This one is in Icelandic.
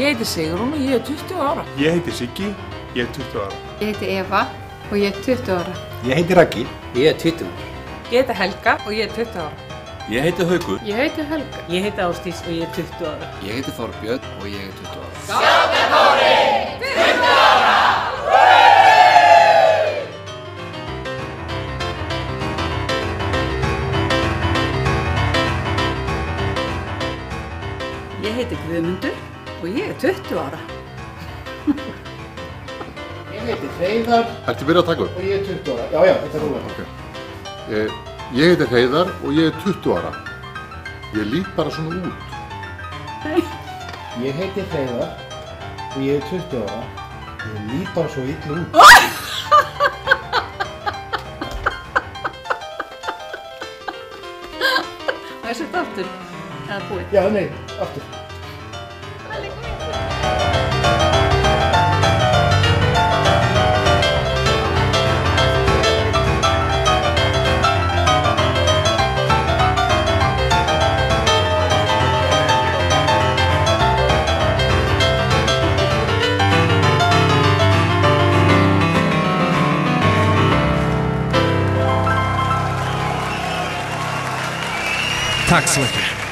Ég heiti Sigrún og ég 20 ára. Ég heiti Siggi, ég 20 ára. Ég heiti Eva og ég 20 ára. Ég heiti Raggi, ég 20 ára. Ég heiti Helga og ég 20 ára. Ég heiti Haukur. Ég heiti Helga. Ég heiti Ástís og ég 20 ára. Ég heiti Þorbjörn og ég 20 ára. Skapti Þóri, 20 ára! Ég heiti Guðmundur og ég 20 ára. Ég heiti Hreiðar. Ertu byrjað að taka upp? Og ég 20 ára. Já, þetta er rólega. Okay. Ég heiti Hreiðar og ég 20 ára. Ég lít bara svona út. Nei. Ég heiti Hreiðar og ég 20 ára. Ég lít bara svo illa út. Það er sett aftur. Það er búið. Já, nei, aftur. Tack så mycket.